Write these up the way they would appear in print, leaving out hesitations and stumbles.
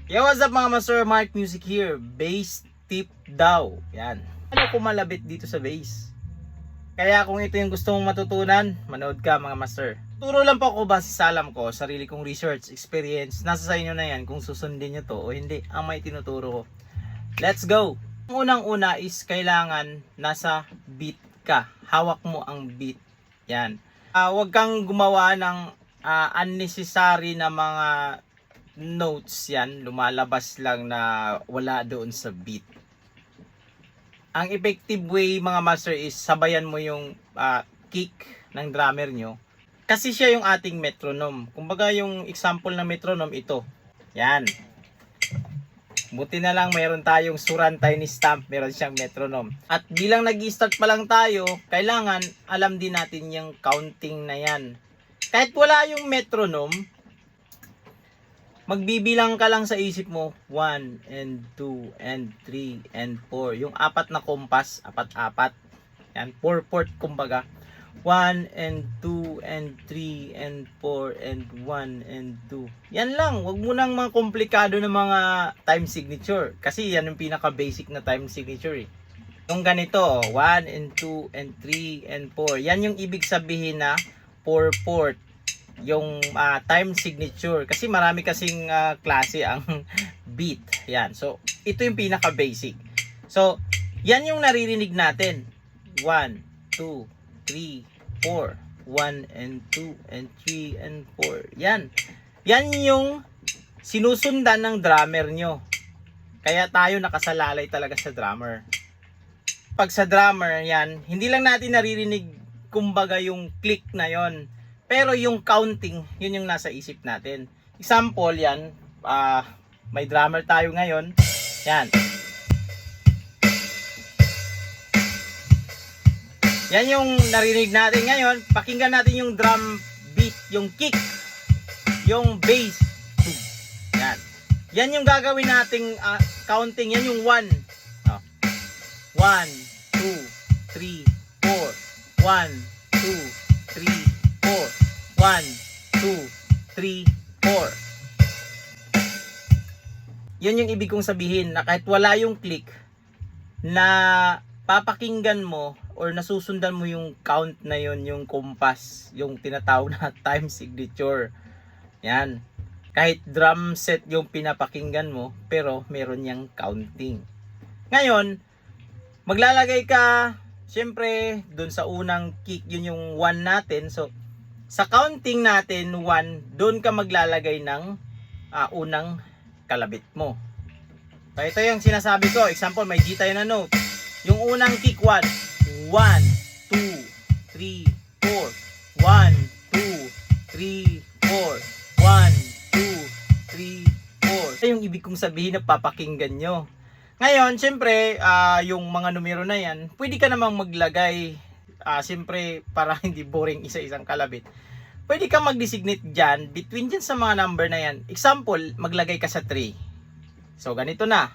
Yo, what's up mga master? Mark Music here. Bass tip daw. Yan. Ano ko malabit dito sa bass? Kaya kung ito yung gusto mong matutunan, manood ka mga master. Turo lang po ako base sa alam ko, sarili kong research, experience. Nasa sa inyo na yan kung susundin nyo to o hindi. Ang may tinuturo ko. Let's go! Ang unang-una is kailangan nasa beat ka. Hawak mo ang beat. Yan. Huwag kang gumawa ng unnecessary na mga notes yan, lumalabas lang na wala doon sa beat. Ang effective way mga master is sabayan mo yung kick ng drummer nyo. Kasi siya yung ating metronome. Kumbaga yung example ng metronome ito. Yan. Buti na lang mayroon tayong Suran Tiny Stamp, meron siyang metronome. At bilang nag-i-start pa lang tayo, kailangan alam din natin yung counting na yan. Kahit wala yung metronome, magbibilang ka lang sa isip mo 1 and 2 and 3 and 4. Yung apat na kompas, apat-apat. Yan, 4/4 kumbaga. 1 and 2 and 3 and 4 and 1 and 2. Yan lang, wag mo nang mga komplikado na mga time signature. Kasi yan yung pinaka-basic na time signature eh. Yung ganito, 1 and 2 and 3 and 4. Yan yung ibig sabihin na 4/4. Yung time signature kasi marami kasing klase ang beat. Yan. So, ito yung pinaka basic. So, yan yung naririnig natin. 1, 2, 3, 4. 1 and 2 and 3 and 4. Yan. Yan yung sinusundan ng drummer nyo. Kaya tayo nakasalalay talaga sa drummer. Pag sa drummer, yan, hindi lang natin naririnig kumbaga yung click na yon. Pero yung counting, yun yung nasa isip natin. Example yan, may drummer tayo ngayon. Yan. Yan yung narinig natin ngayon. Pakinggan natin yung drum beat, yung kick, yung bass. Yan. Yan yung gagawin nating counting. Yan yung 1. 1, 2, 3, 4. 1, 2, 3, 4. 1, 2, 3, 4. Yun yung ibig kong sabihin na kahit wala yung click na papakinggan mo or nasusundan mo yung count na yun, yung compass, yung tinatawag na time signature. Yan. Kahit drum set yung pinapakinggan mo, pero meron niyang counting. Ngayon, maglalagay ka siyempre, dun sa unang kick, yun yung 1 natin. So, sa counting natin, 1, dun ka maglalagay ng unang kalabit mo. So, ito yung sinasabi ko. Example, may G tayo na note. Yung unang kick, 1. 1, 2, 3, 4. 1, 2, 3, 4. 1, 2, 3, 4. Ito yung ibig kong sabihin na papakinggan nyo. Ngayon, siyempre, yung mga numero na yan, pwede ka namang maglagay, siyempre, para hindi boring isa-isang kalabit. Pwede ka mag-designate dyan, between dyan sa mga number na yan. Example, maglagay ka sa 3. So, ganito na.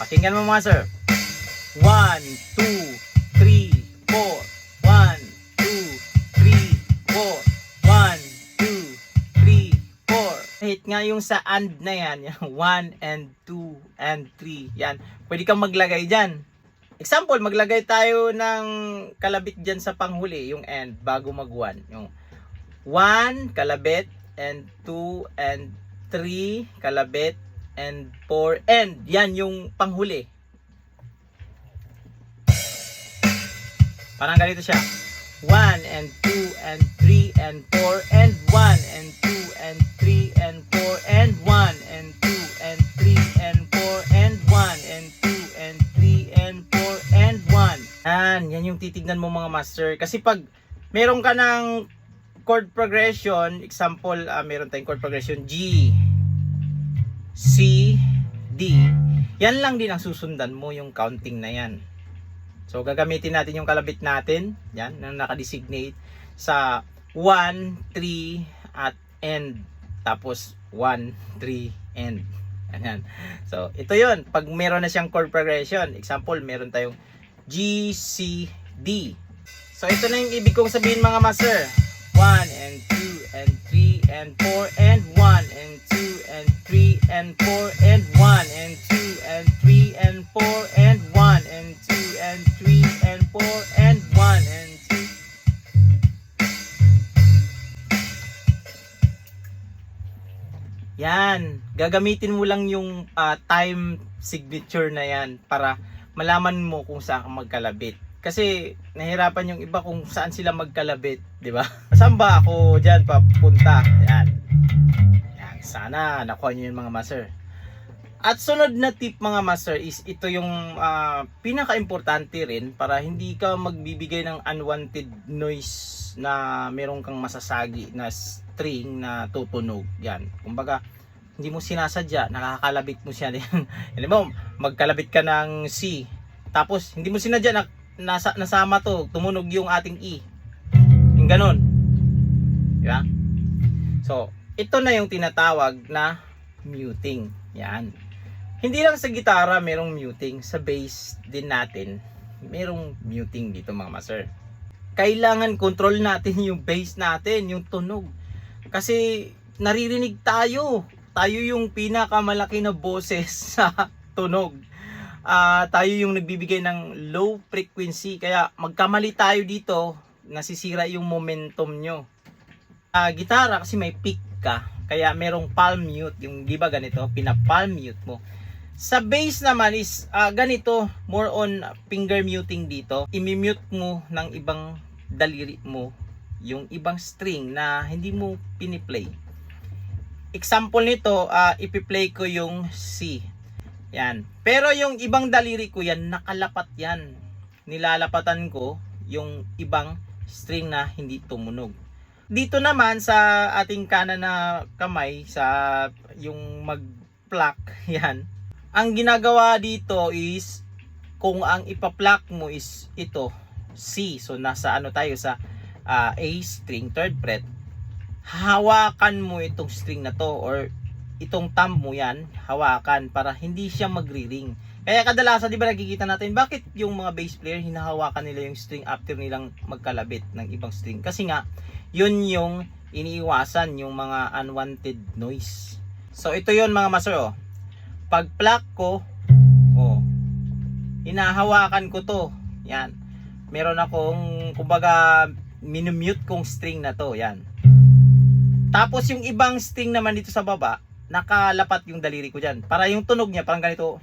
Pakinggan mo mga sir. 1, 2, 3, 4. 1, 2, 3, 4. 1, 2, 3, 4. Hit nga yung sa and na yan. 1 and 2 and 3. Yan. Pwede kang maglagay dyan. Example, maglagay tayo ng kalabit dyan sa panghuli. Yung and bago mag 1. Yung 1 kalabit and 2 and 3 kalabit and 4 and. Yan yung panghuli. Parang ganito siya. 1 and 2 and 3 and 4 and 1 and 2 and 3 and 4 and 1 and 2 and 3 and 4 and 1 and 2 and 3 and 4 and 1. Yan yung titignan mo mga master. Kasi pag meron ka ng chord progression, example, meron tayong chord progression G, C, D, yan lang din ang susundan mo yung counting na yan. So, gagamitin natin yung kalabit natin. Yan, na nakadesignate sa 1, 3, at end. Tapos, 1, 3, end. Ayan. So, ito yun. Pag meron na siyang chord progression, example, meron tayong G, C, D. So, ito na yung ibig kong sabihin mga master. 1, 1 and 2 and 3 and 4 and 1 and 2 and 3 and 4 and 1 and 2 and 3 and 4 and 1 and 2 and 3 and 4 and 1 and 2. Yan, gagamitin mo lang yung time signature na yan para malaman mo kung saan ka magkalabit. Kasi nahirapan yung iba kung saan sila magkalabit, di ba? Saan ba ako diyan papunta? Yan. Yan, sana nakuha niyo yung mga master. At sunod na tip mga master is ito yung pinaka-importante rin para hindi ka magbibigay ng unwanted noise na meron kang masasagi na string na tutunog. Yan. Kumbaga, hindi mo sinasadya, nakakalabit mo siya. Alam mo, magkalabit ka ng C. Tapos, hindi mo sinadya na nasama to, tumunog yung ating E. Yung ganon. Diba? So, ito na yung tinatawag na muting. Yan. Hindi lang sa gitara merong muting, sa bass din natin merong muting dito mga master. Kailangan control natin yung bass natin, yung tunog. Kasi naririnig tayo. Tayo yung pinakamalaki na boses sa tunog. Tayo yung nagbibigay ng low frequency. Kaya magkamali tayo dito, nasisira yung momentum nyo. Gitara kasi may peak ka. Kaya merong palm mute. Yung di ba ganito, pinapalm mute mo. Sa bass naman is ganito, more on finger muting dito. I-mute mo ng ibang daliri mo yung ibang string na hindi mo piniplay. Example nito, ipi-play ko yung C. Yan. Pero yung ibang daliri ko yan, nakalapat yan. Nilalapatan ko yung ibang string na hindi tumunog. Dito naman sa ating kanan na kamay, sa yung mag-pluck, yan. Ang ginagawa dito is, kung ang ipa-pluck mo is ito, C. So nasa ano tayo sa A string, 3rd fret. Hawakan mo itong string na to or itong thumb mo yan, hawakan para hindi siya magri-ring. Kaya kadalasan, di ba nakikita natin bakit yung mga bass player hinahawakan nila yung string after nilang magkalabit ng ibang string? Kasi nga, yun yung iniiwasan yung mga unwanted noise. So ito yun mga master, oh. Pag pluck ko, oh, hinahawakan ko to. Yan. Meron akong, kumbaga, minumute kong string na to. Yan. Tapos yung ibang string naman dito sa baba, nakalapat yung daliri ko dyan. Para yung tunog niya, parang ganito.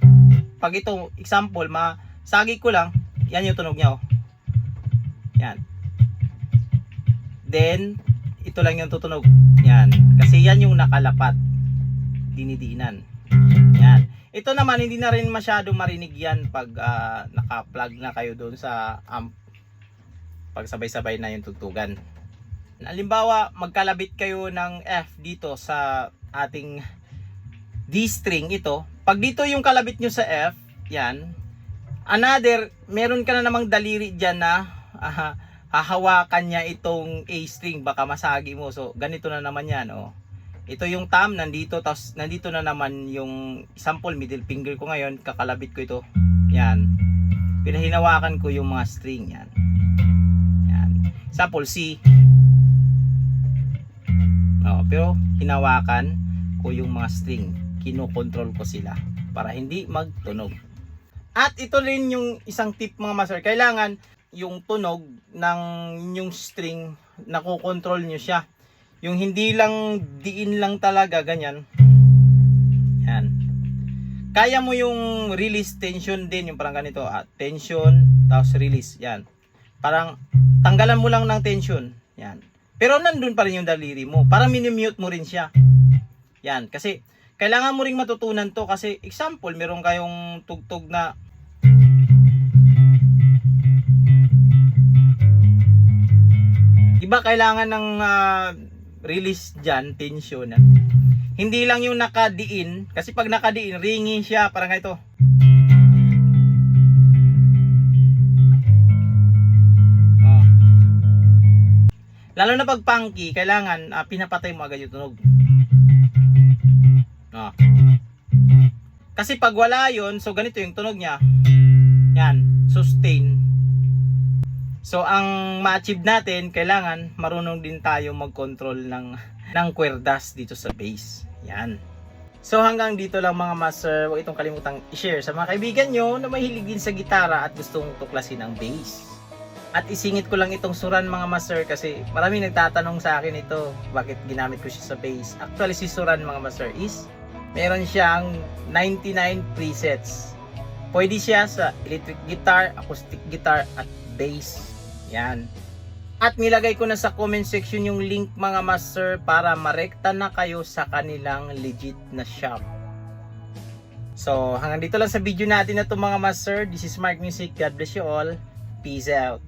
Pag ito, example, masagi ko lang, yan yung tunog niya, oh. Yan. Then, ito lang yung tutunog. Yan. Kasi yan yung nakalapat. Dinidiinan. Yan. Ito naman, hindi na rin masyado marinig yan pag naka-plug na kayo doon sa amp. Pag sabay-sabay na yung tugtugan. Halimbawa, magkalabit kayo ng F dito sa ating D string ito. Pag dito yung kalabit nyo sa F, yan. Another, meron ka na namang daliri dyan na hahawakan niya itong A string. Baka masagi mo. So, ganito na naman yan, oh. Ito yung thumb, nandito, tapos nandito na naman yung sample, middle finger ko ngayon, kakalabit ko ito. Yan. Pinahinawakan ko yung mga string, yan. Yan. Sample C. Oh, pero hinawakan ko yung mga string. Kino-control ko sila para hindi magtunog. At ito rin yung isang tip mga master. Kailangan yung tunog ng yung string, nakokontrol nyo siya. Yung hindi lang diin lang talaga ganyan. Yan. Kaya mo yung release tension din, yung parang ganito, tension tapos release, yan. Parang tanggalan mo lang ng tension, yan. Pero nandun pa rin yung daliri mo. Parang mini-mute mo rin siya. Yan, kasi kailangan mo ring matutunan to kasi example, meron kayong tugtog na iba kailangan ng release dyan, tension. Hindi lang yung nakadiin, kasi pag nakadiin, ringing siya, parang ito. Oh. Lalo na pag funky, kailangan pinapatay mo agad yung tunog. Oh. Kasi pag wala yun, so ganito yung tunog niya. Yan, sustain. So ang ma-achieve natin, kailangan marunong din tayo mag-control ng kwerdas dito sa bass. Yan. So hanggang dito lang mga master, huwag itong kalimutang i-share sa mga kaibigan nyo na mahilig din sa gitara at gustong tuklasin ang bass. At isingit ko lang itong Suran mga master kasi maraming nagtatanong sa akin ito, bakit ginamit ko siya sa bass. Actually si Suran mga master is, meron siyang 99 presets. Pwede siya sa electric guitar, acoustic guitar at bass. Yan. At nilagay ko na sa comment section yung link mga master para marekta na kayo sa kanilang legit na shop. So hanggang dito lang sa video natin na to mga master. This is Mark Music. God bless you all. Peace out.